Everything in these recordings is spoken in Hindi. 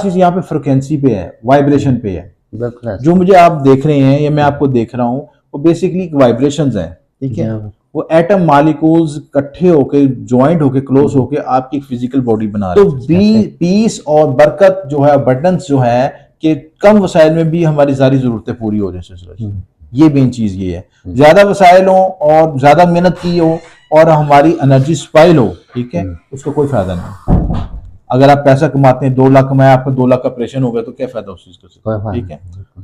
चीज यहाँ पे फ्रिक्वेंसी पे है, वाइब्रेशन पे है। बिल्कुल जो मुझे आप देख रहे हैं या मैं आपको देख रहा हूँ वो बेसिकली वाइब्रेशंस हैं, ठीक है। वो एटम मॉलिक्यूल्स इकट्ठे होके ज्वाइंट होके क्लोज होके आपकी एक फिजिकल बॉडी बना रहे हैं। तो पीस और बरकत जो है, अबंडेंस जो है कि कम वसाइल में भी हमारी सारी जरूरतें पूरी हो जाए। ये मेन चीज ये है, ज्यादा वसाइल हो और ज्यादा मेहनत की हो और हमारी एनर्जी स्पाइल हो, ठीक है, उसका कोई फायदा नहीं। अगर आप पैसा कमाते हैं 2 लाख कमाया, आपको 2 लाख का ऑपरेशन हो गया तो क्या फायदा उस चीज का, ठीक है।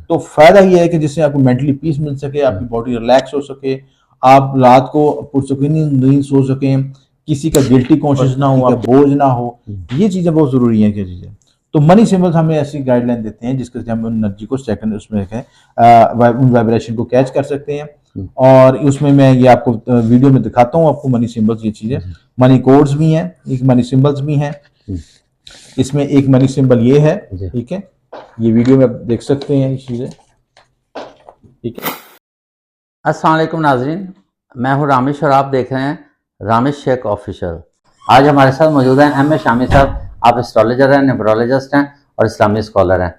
तो फायदा ये है कि जिससे आपको मेंटली पीस मिल सके, आपकी बॉडी रिलैक्स हो सके, आप रात को पुरसुकून नींद सो सकें, किसी का गिल्टी कॉन्शियस ना हो, बोझ ना हो। ये चीजें बहुत जरूरी है। क्या चीजें तो मनी सिंबल्स हमें ऐसी गाइडलाइन देते हैं जिसके हम एनर्जी को सेकंड उसमें उन वाइब्रेशन को कैच कर सकते हैं। और उसमें मैं ये आपको वीडियो में दिखाता हूँ आपको मनी सिंबल्स, ये चीजें मनी कोड्स भी हैं, एक मनी सिंबल्स भी हैं। इसमें एक मनी सिंबल ये है, ठीक है, ये वीडियो में आप देख सकते हैं ये चीजें, ठीक है। अस्सलाम वालेकुम नाजरीन, मैं हूँ रामिश और आप देख रहे हैं रामिश शेख ऑफिशियल। आज हमारे साथ मौजूद हैं एम ए शामी साहब। आप एस्ट्रोलॉजर हैं, न्यूमरोलॉजिस्ट हैं और इस्लामी स्कॉलर हैं।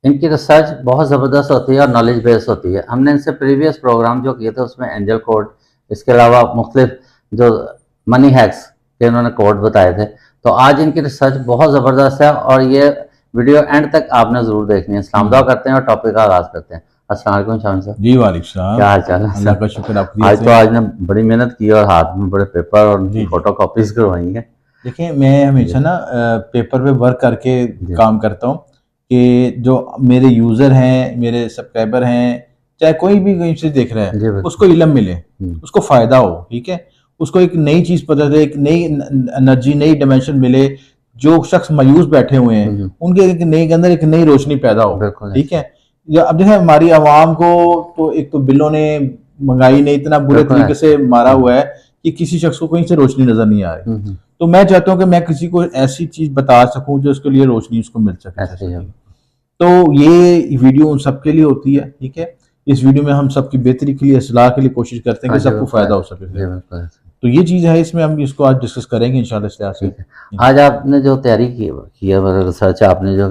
इनकी रिसर्च बहुत ज़बरदस्त होती है और नॉलेज बेस्ड होती है। हमने इनसे प्रीवियस प्रोग्राम जो किए थे उसमें एंजल कोड, इसके अलावा मुख्तलिफ जो मनी हैक्स के इन्होंने कोड बताए थे। तो आज इनकी रिसर्च बहुत ज़बरदस्त है और ये वीडियो एंड तक आपने ज़रूर देखनी है। सलाम दुआ करते हैं और टॉपिक का आगाज़ करते हैं। अस्सलाम वालेकुम शामी साहब। जी वालेकुम सलाम, क्या हाल चाल है? अल्लाह का शुक्र। आज ने बड़ी मेहनत की और हाथ में बड़े पेपर और फोटो कॉपीज करवाई है। देखिए मैं हमेशा ना पेपर पे वर्क करके काम करता हूँ कि जो मेरे यूजर हैं, मेरे सब्सक्राइबर हैं, चाहे कोई भी कहीं से देख रहा है, उसको इल्म मिले, उसको फायदा हो, ठीक है, उसको एक नई चीज पता चले, एक नई एनर्जी, नई डायमेंशन मिले। जो शख्स मायूस बैठे हुए हैं उनके अंदर एक नई रोशनी पैदा हो, ठीक है। अब देखिए हमारी आवाम को तो एक तो बिलों ने, महंगाई ने इतना बुरे तरीके से मारा हुआ है कि किसी शख्स को कहीं से रोशनी नजर नहीं आ रही। तो मैं चाहता हूँ कि मैं किसी को ऐसी चीज बता सकूं जो उसके लिए रोशनी उसको मिल सके। तो ये वीडियो उन सबके लिए होती है, ठीक है। इस वीडियो में हम सबकी बेहतरी के लिए, सलाह के लिए कोशिश करते हैं कि सबको फायदा हो सके। तो ये चीज है, इसमें हम इसको आज डिस्कस करेंगे इंशाल्लाह। आज आपने जो तैयारी की है, रिसर्च आपने जो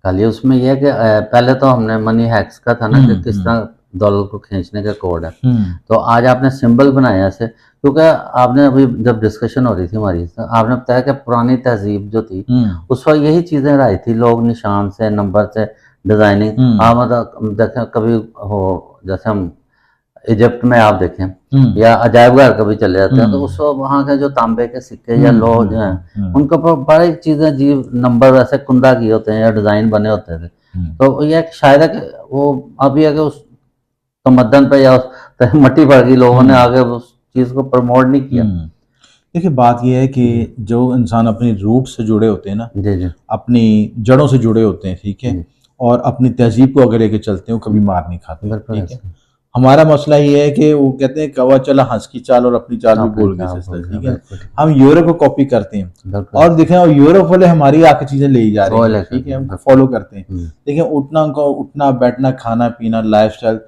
डाली, उसमें यह है कि पहले तो हमने मनी हैक्स का था ना कि किस तरह डॉलर को खींचने का कोड है। तो आज आपने सिंबल बनाया ऐसे, क्योंकि आपने अभी जब डिस्कशन हो रही थी हमारी, तो आपने बताया कि पुरानी तहजीब जो थी उस वक्त यही चीजें रही थी, लोग निशान से, नंबर से, डिजाइनिंग। मतलब देखें कभी हो, जैसे हम इजिप्ट में आप देखें या अजायब घर कभी चले जाते हैं तो उस वहाँ के जो तांबे के सिक्के या लोह जो हैं उनके ऊपर बड़ी चीजें जीव नंबर वैसे कुंदा किए होते हैं या डिजाइन बने होते थे। तो ये शायद है कि वो अभी है कि उस तमद्दन पे या उस मट्टी पड़ गई, लोगों ने आगे उस चीज को प्रमोट नहीं किया। देखिए बात यह है कि जो इंसान अपनी रूट से जुड़े होते हैं ना, जी, अपनी जड़ों से जुड़े होते हैं, ठीक है, और अपनी तहजीब को अगर लेके चलते हैं, कभी मार नहीं खाते, ठीक है। हमारा मसला ये है कि वो कहते हैं कौवा चला हंस की चाल और अपनी चाल भी बोल गए, ठीक है। हम यूरोप को कॉपी करते हैं और देखें, और यूरोप वाले हमारी आके चीजें ले जा रहे हैं, ठीक है, हम फॉलो करते हैं। देखें उठना बैठना, खाना पीना, लाइफस्टाइल,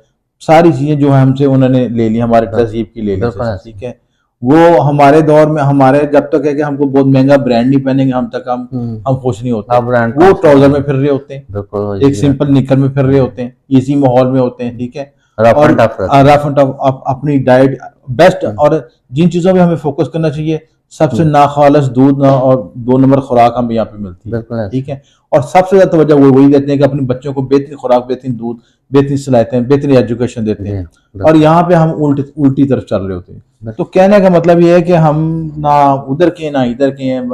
सारी चीजें जो है हमसे उन्होंने ले ली, हमारे तहजीब की ले ली, ठीक है। वो हमारे दौर में, हमारे जब तक है कि हमको बहुत महंगा ब्रांड नहीं पहनेंगे हम तक हम खुश नहीं होते। वो ट्राउजर में फिर रहे होते हैं, एक सिंपल निकर में फिर रहे होते हैं, इसी माहौल में होते हैं, ठीक है। और रफ एंड टफ अपनी डाइट बेस्ट, और जिन चीजों पे हमें फोकस करना चाहिए, सबसे नाखालस दूध और 2 नंबर खुराक हमें यहाँ पे मिलती है, ठीक है। और सबसे ज्यादा तवज्जो वही देते हैं कि अपने बच्चों को बेहतरीन खुराक, बेहतरीन दूध, बेहतरीन सलाहियतें, बेहतरीन एजुकेशन देते हैं। और यहाँ पे हम उल्टी तरफ चल रहे होते हैं। तो कहने का मतलब ये है कि हम ना उधर के ना इधर के हैं,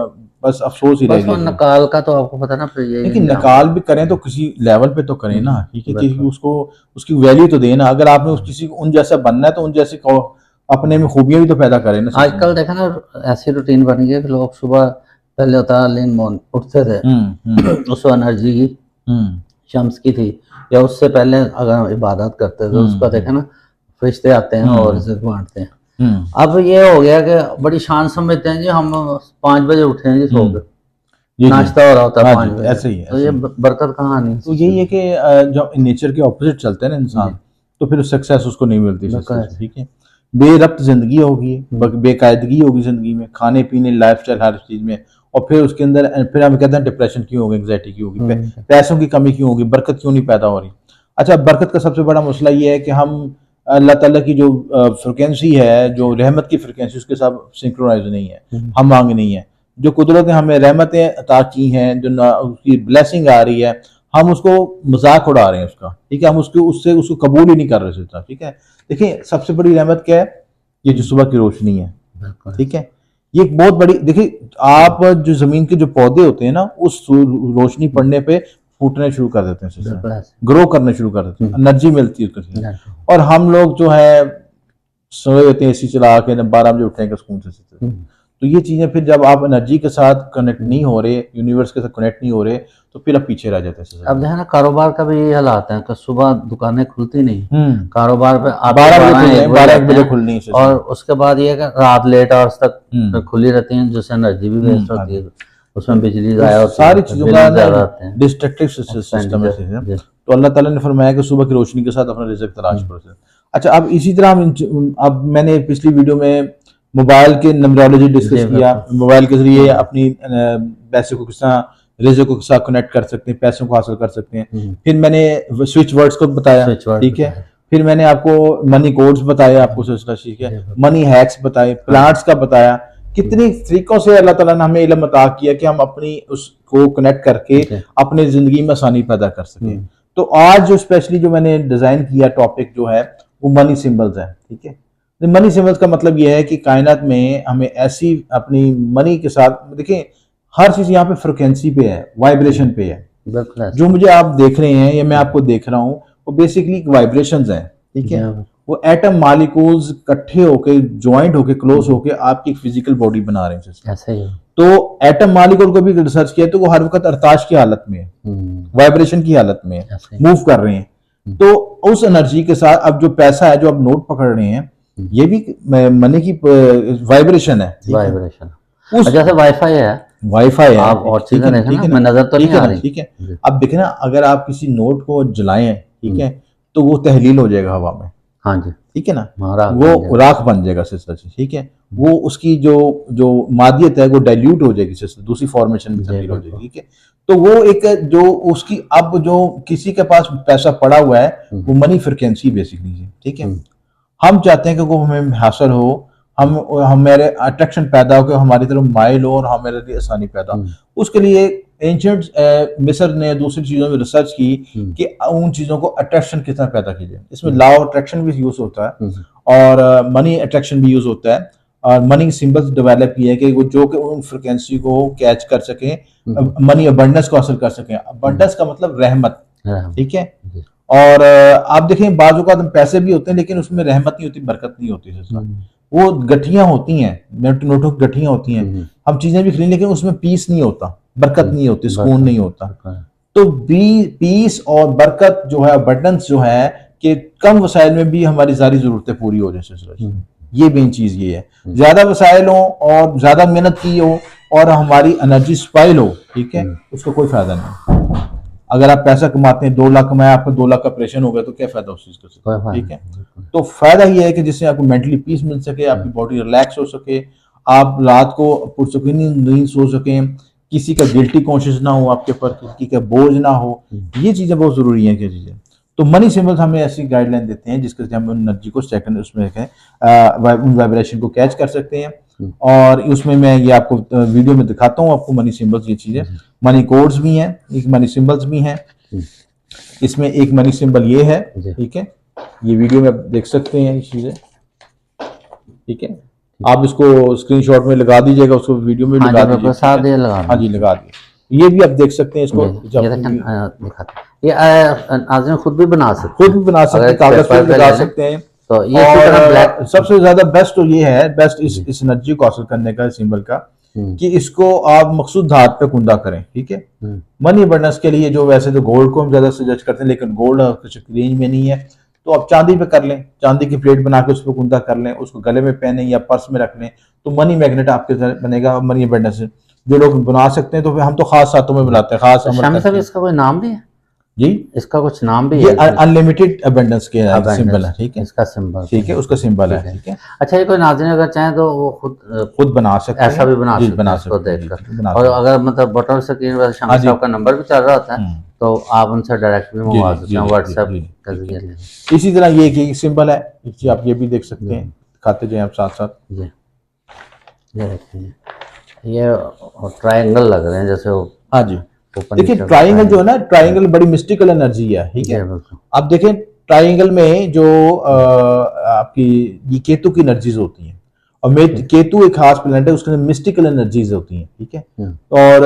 बस अफसोस ही रह गया। नकाल का तो आपको पता ना, लेकिन नकाल भी करें तो किसी लेवल पे तो करें ना, ठीक है, कि उसको उसकी वैल्यू तो देना। अगर आपने किसी उन जैसा बनना है तो उन जैसे अपने में खूबियां भी तो पैदा करें ना। आजकल देखा ना ऐसी रूटीन बन गई कि लोग सुबह पहले होता लीन मॉर्निंग उठते थे, उस एनर्जी की शम्स की थी, या उससे पहले अगर इबादत करते थे उसका देखा ना फरिश्ते आते हैं और इज्जत बांटते हैं। अब ये हो गया कि बड़ी शान समझते हैं जी, हम 5 बजे उठे हैं जी, सो गए, नाश्ता हो रहा होता है 5 बजे, ऐसे ही है। तो ये बरकत कहाँ नहीं। तो यही है कि जब नेचर के ऑपोजिट चलते हैं ना इंसान, तो फिर सक्सेस उसको नहीं मिलती, ठीक है। बेरब्त जिंदगी होगी, बेकायदगी होगी जिंदगी में, खाने पीने, लाइफस्टाइल, हर चीज में, और फिर उसके अंदर फिर हम कहते हैं डिप्रेशन क्यों होगी, एंग्जाइटी क्यों होगी, पैसों की कमी क्यों होगी, बरकत क्यों नहीं पैदा हो रही। अच्छा, बरकत का सबसे बड़ा मसला ये है कि हम अल्लाह ताला की जो फ्रिक्वेंसी है, जो रहमत की फ्रिक्वेंसी, उसके साथ सिंक्रोनाइज नहीं है, हम मांग नहीं है। जो कुदरत ने हमें रहमतें अता की हैं, जो उसकी ब्लेसिंग आ रही है, हम उसको मजाक उड़ा रहे हैं उसका, ठीक है, हम उसको कबूल ही नहीं कर रहे थे, ठीक है। देखिए सबसे बड़ी रहमत क्या है, ये जो सुबह की रोशनी है, ठीक है, ये एक बहुत बड़ी, देखिए आप जो जमीन के जो पौधे होते हैं ना, उस रोशनी पड़ने पे फूटने शुरू कर देते हैं, ग्रो करने शुरू कर देते हैं, एनर्जी मिलती है उसको। और हम लोग जो है सोए होते हैं एसी चला के, 12 बजे उठेंगे सुकून से। तो ये चीजें फिर जब आप एनर्जी के साथ कनेक्ट नहीं हो रहे, यूनिवर्स के साथ कनेक्ट नहीं हो रहे, तो फिर आप पीछे रह जाते हैं। अब जो है ना कारोबार का भी ये हालात है कि सुबह दुकानें खुलती नहीं, कारोबार पे 12 बजे खुलनी है, और उसके बाद ये है कि रात लेट आवर्स तक खुली रहती हैं, जिससे एनर्जी भी वेस्ट होती है, उसमें बिजली जाया होती है, सारी चीजों का डिस्ट्रक्टिव सिस्टम है। तो अल्लाह ताला ने फरमाया कि सुबह की रोशनी के साथ अपना रिज़्क तलाश करो। अच्छा, अब इसी तरह अब मैंने पिछली वीडियो में मोबाइल के नंबरोलॉजी डिस्कस किया, मोबाइल के जरिए अपनी पैसे को किस तरह रिज़्क के साथ कनेक्ट कर सकते हैं, पैसों को हासिल कर सकते हैं। फिर मैंने स्विच वर्ड्स को बताया, ठीक है, फिर मैंने आपको मनी कोड्स बताया, आपको ठीक है, मनी हैक्स बताए, प्लांट्स का बताया, कितने तरीकों से अल्लाह ताला ने हमें इल्म अता किया कि हम अपनी उसको कनेक्ट करके अपने जिंदगी में आसानी पैदा कर सकें। तो आज जो स्पेशली जो मैंने डिजाइन किया टॉपिक जो है वो मनी सिंबल्स है, ठीक है। मनी सिंबल्स का मतलब यह है कि कायनात में हमें ऐसी अपनी मनी के साथ, देखिए हर चीज यहाँ पे फ्रिक्वेंसी पे है, वाइब्रेशन पे है। जो मुझे आप देख रहे हैं या मैं आपको देख रहा हूँ, वो बेसिकली वाइब्रेशंस हैं, ठीक है। वो एटम मालिक्यूल्स इकट्ठे होके, ज्वाइंट होके, क्लोज होके आपकी एक फिजिकल बॉडी बना रहे हैं। ऐसा ही है। तो एटम मालिक्यूल को भी रिसर्च किया तो वो हर वक्त अर्ताश की हालत में है, वाइब्रेशन की हालत में है, मूव कर रहे हैं। तो उस एनर्जी के साथ अब जो पैसा है, जो आप नोट पकड़ रहे हैं, ये भी मनी की वाइब्रेशन है, जैसे वाईफाई है, आप और चीजें देखें ना, नजर तो नहीं आ रही, ठीक है। अब देखना, अगर आप किसी नोट को जलाएं, ठीक है, तो वो तहलील हो जाएगा हवा में, हाँ जी, ठीक है ना, वो राख बन जाएगा सिस्टम, ठीक है। वो उसकी जो मादियत है वो डाइल्यूट हो जाएगी सिस्टम, दूसरी फॉर्मेशन में तब्दील हो जाएगी, ठीक है। तो वो एक जो उसकी, अब जो किसी के पास पैसा पड़ा हुआ है वो मनी फ्रिक्वेंसी बेसिकली, ठीक है। हम चाहते हैं कि वो हमें हासिल हो, हमारे अट्रैक्शन पैदा हो, कि हमारी तरफ माइल हो और हमारे लिए आसानी पैदा हो। उसके लिए एंशिएंट मिस्र ने दूसरी चीजों में रिसर्च की कि उन चीजों को अट्रैक्शन किस तरह पैदा की जाए। इसमें लॉ ऑफ अट्रैक्शन भी यूज होता है और मनी अट्रैक्शन भी यूज होता है, और मनी सिंबल्स डेवलप किए कि वो जो कि उन फ्रिक्वेंसी को कैच कर सके, मनी अबंडेंस को हासिल कर सके। अबंडेंस का मतलब रहमत, ठीक है। और आप देखें बाजू का पैसे भी होते हैं लेकिन उसमें रहमत नहीं होती, बरकत नहीं होती, वो गठियां होती हैं, नोटों की गठियां होती हैं। हम चीजें भी खरीद लेकिन उसमें पीस नहीं होता, बरकत नहीं होती, सुकून नहीं होता। तो पीस और बरकत जो है, अबंडेंस जो है, कि कम वसाइल में भी हमारी सारी जरूरतें पूरी हो जाए, ये मेन चीज ये है। ज्यादा वसाइल हो और ज्यादा मेहनत की हो और हमारी एनर्जी स्पाइल हो, ठीक है, उसका कोई फायदा नहीं। अगर आप पैसा कमाते हैं, 2 लाख कमाया, आपका 2 लाख का ऑपरेशन हो गया, तो क्या फायदा उस चीज का, ठीक है। तो फायदा ये है कि जिससे आपको मेंटली पीस मिल सके, आपकी बॉडी रिलैक्स हो सके, आप रात को पुरसुकून नींद सो सके, किसी का गिल्टी कॉन्शियस ना हो आपके ऊपर, किसी का बोझ ना हो। ये चीजें बहुत जरूरी है, क्या चीजें। तो मनी सिंबल्स हमें ऐसी गाइडलाइन देते हैं जिसके हम एनर्जी को सेकंड उसमें वाइब्रेशन को कैच कर सकते हैं। और उसमें मैं ये आपको वीडियो में दिखाता हूँ आपको मनी सिंबल्स, ये चीजें मनी कोड्स भी हैं, एक मनी सिंबल्स भी हैं। इसमें एक मनी सिंबल ये है, ठीक है, ये वीडियो में आप देख सकते हैं ये चीजें, ठीक है। आप इसको स्क्रीनशॉट में लगा दीजिएगा, उसको वीडियो में लगा दीजिएगा, हाँ जी लगा दिए। ये भी आप देख सकते हैं इसको, ये आदमी खुद भी बना सकते हैं, कागज पे लगा सकते हैं। तो ये ब्लैक सबसे ज्यादा बेस्ट तो ये है, बेस्ट इस एनर्जी को हासिल करने का सिंबल का, कि इसको आप मखसूद धात पे कुंदा करें, ठीक है। मनी अबंडेंस के लिए जो वैसे तो गोल्ड को हम ज्यादा सजेस्ट करते हैं, लेकिन गोल्ड कुछ रेंज में नहीं है, तो आप चांदी पे कर लें, चांदी की प्लेट बना के उस पर कुंदा कर लें, उसको गले में पहने या पर्स में रख लें, तो मनी मैग्नेट आपके बनेगा, मनी अबंडेंस। जो लोग बना सकते हैं तो हम तो खास सातों में बनाते हैं, खास इसका कोई नाम भी है, जी, इसका कुछ नाम भी ये है? अनलिमिटेड अबंडेंस के Abundance, सिंबल है, ठीक है, इसका सिंबल, ठीक है, उसका सिंबल है, ठीक है। अच्छा, ये कोई नाज़रीन अगर चाहें तो वो खुद बना सकते हैं, ऐसा भी बना जी, सकते बना हैं इसको सकते हैं, देखकर। जी, बना और सकते हैं। अगर मतलब बटन स्क्रीन पर हाँ शामिर जी। साहब का नंबर भी चल रहा होता है तो आप उनसे डायरेक्ट भी जी मंगवा जी सकते जी हैं जी व्हाट्सएप जी, के ठीक है। जरिए। इसी तरह ये एक सिंबल है, जी, आप ये भी देख सकते हैं, दिखाते जाएं आप साथ साथ। जी, ये देखिए, ये ट्रायंगल लग रहे हैं जैसे वो हाँ जी, ऊपर देखिए नीचे ट्राइंगल जो है ना, ट्राइंगल बड़ी मिस्टिकल एनर्जी है, ठीक जी, है। बिल्कुल। आप देखें ट्राइंगल में जो आपकी ये केतु की एनर्जीज होती हैं, और केतु एक खास प्लैनेट है, उसके अंदर मिस्टिकल एनर्जीज होती हैं, ठीक है, और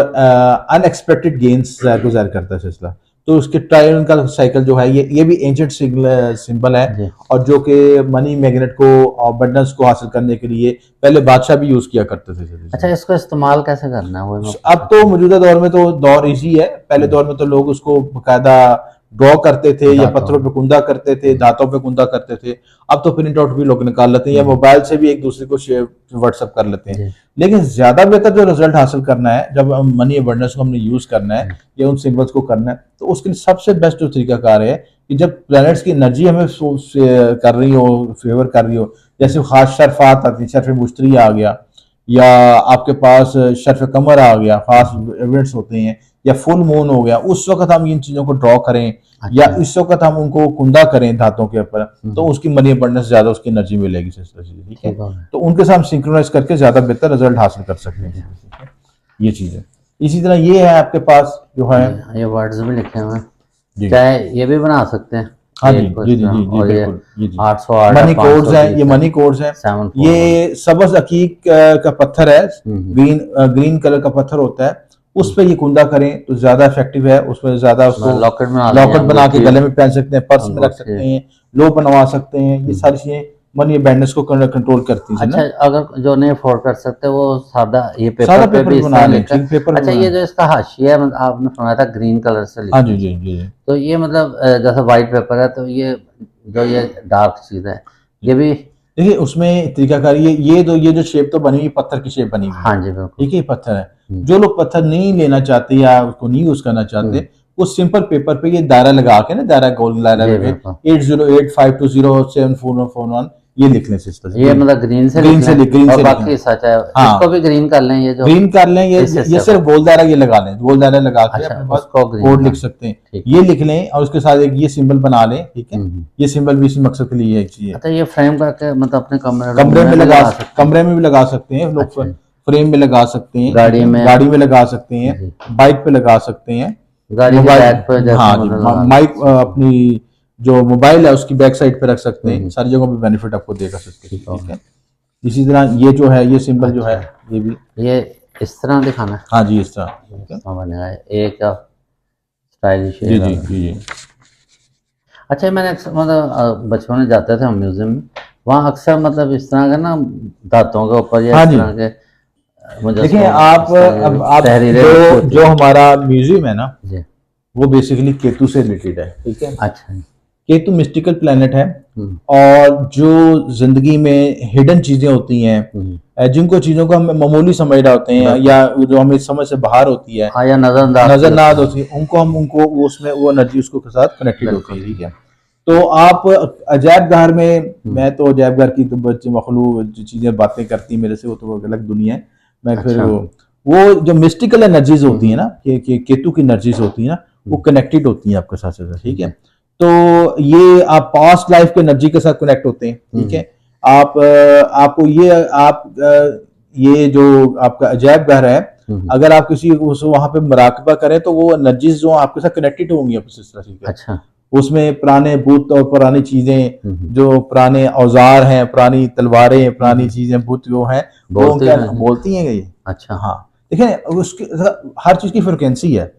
अनएक्सपेक्टेड गेन्स को जाहिर करता है सिलसिला। तो उसके ट्रायंगल का साइकिल जो है, ये भी एंशिएंट सिंबल है, जी। और जो कि मनी मैग्नेट को और अबंडेंस को हासिल करने के लिए पहले बादशाह भी यूज किया करते थे। अच्छा, इसको इस्तेमाल कैसे करना है वो मैं अब तो मौजूदा दौर में तो दौर इजी है, पहले दौर में तो लोग उसको बकायदा ड्रॉ करते थे या दांतों पत्थरों पे कुंदा करते थे, दांतों पे कुंदा करते थे। अब तो प्रिंट आउट भी लोग निकाल लेते हैं या मोबाइल से भी एक दूसरे को शेयर व्हाट्सएप कर लेते हैं। जी। लेकिन ज्यादा बेहतर जो रिजल्ट हासिल करना है, जब मनी अबंडेंस को हमने यूज करना है या उन सिंबल्स को करना है, तो उसके लिए सबसे बेस्ट जो तरीकाकार है कि जब प्लैनेट्स की एनर्जी हमें कर रही हो, फेवर कर रही हो, जैसे खास शर्फात आती है, शर्फ मुश्तरी आ गया, या आपके पास शर्फ कमर आ गया, खास इवेंट्स होते हैं, या फुल मून हो गया, उस वक्त हम इन चीजों को ड्रॉ करें, या इस वक्त हम उनको कुंदा करें धातों के ऊपर, तो उसकी मनी अबंडेंस ज्यादा उसकी एनर्जी मिलेगी, ठीक है। तो उनके साथ हम सिंक्रोनाइज करके ज्यादा बेहतर रिजल्ट हासिल कर सकते हैं, ये चीज है। इसी तरह ये है आपके पास जो है, ये वर्ड्स भी लिखे हुए हैं, जी, चाहे ये भी बना सकते हैं। हाँ जी जी जी जी, और ये बिल्कुल, जी जी, 808 मनी कोड्स है, ये मनी कोड्स है। 741 ये सबज अकीक का पत्थर है, ग्रीन कलर का पत्थर होता है, उस पे ये कुंदा करें तो ज्यादा इफेक्टिव है, उसमें ज्यादा उसको लॉकेट बना के गले में पहन सकते हैं, पर्स में रख सकते हैं, लो बनवा सकते हैं। ये सारी चीजें मनी अबंडेंस को कंट्रोल करती हैं। अच्छा, अगर जो नहीं अफोर्ड कर सकते वो सादा ये सादा पेपर पे भी बना लें, पेपर। अच्छा, ये जो इसका हाशिया है आपने फरमाया था ग्रीन कलर से लिखा, हाँ जी जी जी, तो ये मतलब जैसे व्हाइट पेपर है तो ये जो ये डार्क चीज है ये भी, देखिए उसमें तरीकाकार ये जो शेप तो बनी हुई पत्थर की शेप बनी हुई है, हाँ जी बिल्कुल, ठीक है, पत्थर है। जो लोग पत्थर नहीं लेना चाहते या उसको नहीं यूज करना चाहते, वो सिंपल पेपर पे ये दायरा लगा के ना, दायरा गोल दायरा लगे 8085207441 ये लिख लें सिस्टर, ये मतलब ग्रीन से और बाकी सच है, इसको भी ग्रीन कर लें, ये जो ग्रीन कर लें, ये सिर्फ गोल दायरा ये लगा लें, गोल दायरा लगा के अपने पास कोड लिख सकते हैं, ये लिख लें, और उसके साथ एक ये सिंबल बना लें, ठीक है। ये सिंबल भी इसी मकसद के लिए एक चीज है। अच्छा, ये फ्रेम करके मतलब अपने कमरे में भी लगा सकते हैं लोग, फ्रेम में लगा सकते हैं, गाड़ी में लगा सकते हैं, बाइक पे लगा सकते हैं, गाड़ी के बैक पे, हाँ, माइक अपनी जो मोबाइल है उसकी बैक साइड पे रख सकते हैं, सारी जगहों पे बेनिफिट आपको देगा सकते हैं, ठीक है। इसी तरह ये जो है, ये सिंबल जो है, ये भी ये इस तरह दिखाना है, हाँ जी, इस तरह बनेगा एक स्टाइलिश, जी जी जी। अच्छा, मैंने मतलब बचपन में जाते थे हम म्यूजियम में, वहाँ अक्सर मतलब इस तरह के ना दांतों के ऊपर या इस तरह के, देखिए आप जो हमारा म्यूजियम है ना, वो बेसिकली केतु से रिलेटेड है, ठीक है। अच्छा, केतु मिस्टिकल प्लैनेट है, और जो जिंदगी में हिडन चीजें होती हैं, जिनको चीजों को हम मामूली समझ रहे होते हैं, या जो हमें समझ से बाहर होती है, या नजरनाद होती है, उनको उसमें वो एनर्जी उसको के साथ कनेक्टेड होती है, ठीक है। तो आप अजायब घर में, मैं तो अजायब घर की तो बच्चे मखलूक जो चीजें बातें करती है मेरे से, वो तो अलग दुनिया है। मैं फिर वो जो मिस्टिकल एनर्जीज होती है ना, केतु की एनर्जीज होती है ना, वो कनेक्टेड होती है आपके साथ, ठीक है। तो ये आप पास्ट लाइफ के एनर्जी के साथ कनेक्ट होते हैं, ठीक है। आपको ये जो आपका अजायब घर है, अगर आप किसी वहां पे मुराकबा करें तो वो एनर्जीज जो आपके साथ कनेक्टेड होंगी आपके साथ, ठीक है। अच्छा, उसमें पुराने बुत और पुरानी चीजें, जो पुराने औजार हैं, पुरानी तलवारें, पुरानी चीजें, बुत जो हैं, बोलती हैं ये। अच्छा, हाँ, देखिए उसकी हर चीज की फ्रिक्वेंसी है,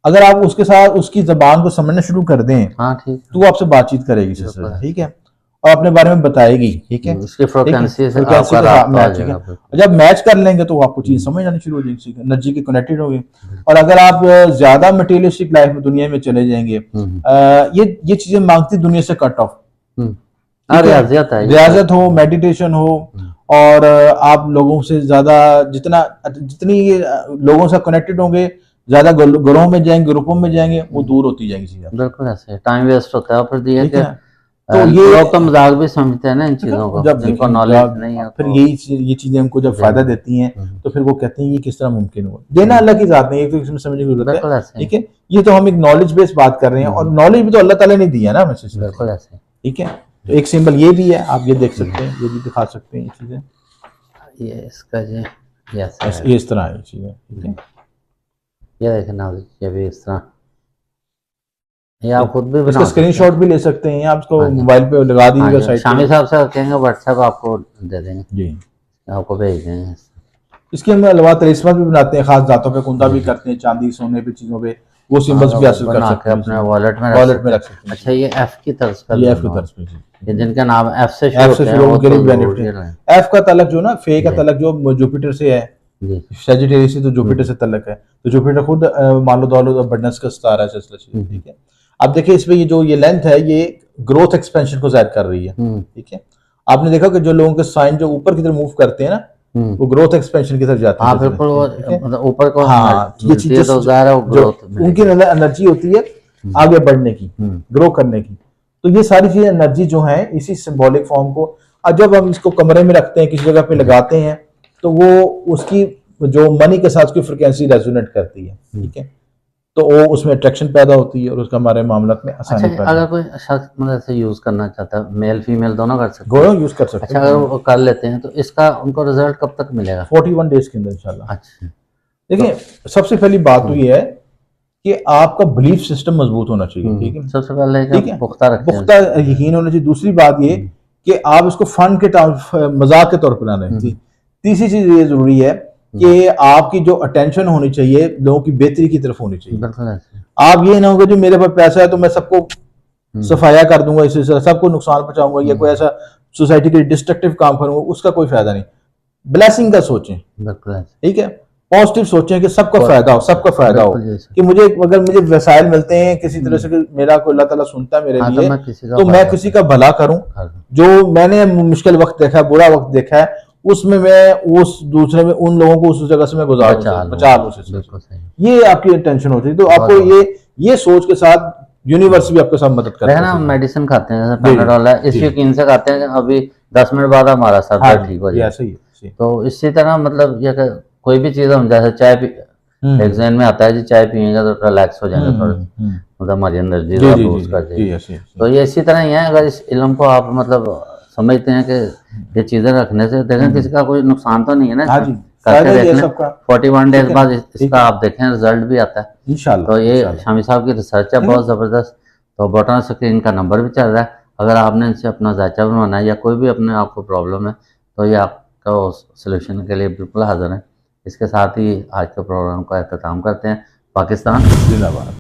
अगर आप उसके साथ उसकी जबान को समझना शुरू कर दें, हाँ ठीक, तो वो आपसे बातचीत करेगी सिस्टर, ठीक है, और अपने बारे में बताएगी, ठीक है। उसकी फ्रीक्वेंसी से जब मैच कर लेंगे तो आपको चीज समझ आनी शुरू हो जाएगी, एनर्जी के कनेक्टेड होगी। और अगर आप ज्यादा मटेरियलिस्टिक लाइफ में दुनिया में चले जाएंगे, ये चीजें मांगती दुनिया से कट ऑफ, रियाजत हो, मेडिटेशन हो, और आप लोगों से ज्यादा जितनी लोगों से कनेक्टेड होंगे, ज्यादा घरों में जाएंगे, ग्रुपों में जाएंगे, वो दूर होती जाएंगी चीजें। बिल्कुल ऐसे टाइम वेस्ट होता है। और फिर ये ठीक कि है, तो ये लोग तो मजाक भी समझते हैं ना इन चीजों को, जब जिनको देखें, नॉलेज नहीं है फिर तो ये चीजें हमको जब फायदा देती हैं तो फिर वो कहते हैं ये किस तरह मुमकिन हुआ। देना अल्लाह की जात नहीं है, तो इसमें समझने की जरूरत बिल्कुल है। ऐसे ठीक है, ये तो हम एक नॉलेज बेस्ड बात कर रहे हैं, और नॉलेज भी तो अल्लाह ताला ने दिया ना हमें सिस्टम से। बिल्कुल ऐसे। ठीक है, तो एक सिंबल ये भी है, आप ये देख सकते हैं, ये भी दिखा सकते हैं ये चीजें, ये इसका जी ये ऐसा है। ये इस तरह है चीजें। ठीक है, ये देखें ना, ये भी इस तरह, ये आप खुद भी इसका बना सकते स्क्रीनशॉट भी ले सकते हैं आप, इसको हाँ जी। मोबाइल पे लगा हैं। दीजिएगा हाँ जी, साइड शामिर पे। साहब से कहेंगे व्हाट्सएप आपको दे देंगे, जी, आपको भेज देंगे। इसके हम अलावा तलिस्मान भी बनाते हैं, खास जातों पे कुंदा भी करते हैं, चांदी सोने पे चीजों पे, वो सिंबल्स भी हासिल कर बना सकते के हैं, अपने वॉलेट में वॉलेट में रख सकते हैं। अच्छा, ये एफ की तर्ज पर ये एफ की दोनों, तरफ पे जी। ये जिनका नाम एफ से एफ से होते हैं शुरू वो होकर तो बेनिफिट original है। है। एफ का तलक जो ना, फे का जी। तलक जो जुपिटर से है, जी सेजिटेरियस से तो जुपिटर से तलक है, तो जुपिटर खुद मान लो दौलत और बडनेस का सितारा है सिलसिला। ठीक है, अब देखिए इसमें ये जो ये लेंथ है, ये ग्रोथ एक्सपेंशन को जाहिर कर रही है। ठीक है, आपने देखा कि जो लोगों के साइन जो ऊपर की तरफ मूव करते हैं ना, वो ग्रोथ एक्सपेंशन की तरफ जाते हैं। हाँ बिल्कुल, वो मतलब ऊपर को हाँ, ये मिलती है चीजें तो ज़ाहिर है वो जो ग्रोथ उनकी एनर्जी होती है आगे बढ़ने की, ग्रो करने की, तो ये सारी चीजें एनर्जी जो है इसी सिंबॉलिक फॉर्म को, और जब हम इसको कमरे में रखते हैं, किसी जगह पे लगाते हैं, तो वो उसकी जो मनी के साथ उसकी फ्रिक्वेंसी रेजोनेट करती है। ठीक है, तो वो उसमें अट्रैक्शन पैदा होती है और उसका हमारे मामला में आसानी अच्छा, पैदा अगर कोई शख्स मतलब ऐसे यूज करना चाहता है, मेल फीमेल दोनों कर सकते हैं? दोनों यूज कर सकते अच्छा, हैं। अगर वो कर लेते हैं तो इसका उनको रिजल्ट कब तक मिलेगा? 41 डेज के अंदर इंशाल्लाह। अच्छा, देखिए सबसे पहली बात तो ये है कि आपका बिलीफ सिस्टम मजबूत होना चाहिए। ठीक है, सबसे पहले ठीक है, पुख्ता रखें, पुख्ता यकीन होना चाहिए। दूसरी बात ये कि आप इसको फन के मजाक के तौर पर ना लें। तीसरी चीज ये जरूरी है कि आपकी जो अटेंशन होनी चाहिए लोगों की बेहतरी की तरफ होनी चाहिए। बिल्कुल ऐसे। आप ये ना हो कि जो मेरे पास पैसा है तो मैं सबको सफाया कर दूंगा, इससे सबको नुकसान पहुंचाऊंगा, या कोई ऐसा सोसाइटी के लिए डिस्ट्रक्टिव काम करूंगा, उसका कोई फायदा नहीं। ब्लेसिंग का सोचें। बिल्कुल ऐसे। ठीक है, पॉजिटिव सोचें कि सबका फायदा हो, सबका फायदा हो, बिल्कुल जैसे। कि मुझे अगर मुझे वसाइल मिलते हैं किसी तरह से कि मेरा कोई अल्लाह ताला सुनता है मेरे हाँ, लिए, तो तो मैं किसी का भला करूं। जो मैंने मुश्किल वक्त देखा है, बुरा वक्त देखा है, उसमें मैं उस दूसरे में उन लोगों को उस जगह से मैं बचा लूं उससे। बिल्कुल सही। ये आपकी टेंशन होती है, तो आपको ये सोच के साथ यूनिवर्स भी आपके साथ मदद करता देखा ना, हम मेडिसिन खाते हैं जैसे पैनाडोल है, इस यकीन से खाते हैं कि अभी 10 मिनट बाद हमारा सर दर्द ठीक हो जाए। तो इसी तरह मतलब ये कि कोई भी चीज हम जैसे चाय पी, एग्जाम में आता है जी चाय पिएगा तो रिलैक्स हो जाएंगे थोड़ा, मतलब हमारी एनर्जी बूस्ट कर जाएगी। तो ये इसी तरह ही है, अगर इस इल्म को आप मतलब समझते हैं कि ये चीजें रखने से देखें किसी का कोई नुकसान तो नहीं है ना, करके देख लें। 41 डेज बाद इसका आप देखें रिजल्ट भी आता है इंशाल्लाह। तो ये शामी साहब की रिसर्च है बहुत जबरदस्त। तो बटन स्क्रीन का नंबर भी चल रहा है, अगर आपने इनसे अपना जायचा बनवाना है या कोई भी अपने आपको प्रॉब्लम है तो ये आपका सोल्यूशन के लिए बिल्कुल हाजिर है। इसके साथ ही आज के प्रोग्राम का अख्ताम करते हैं। पाकिस्तान जिंदाबाद।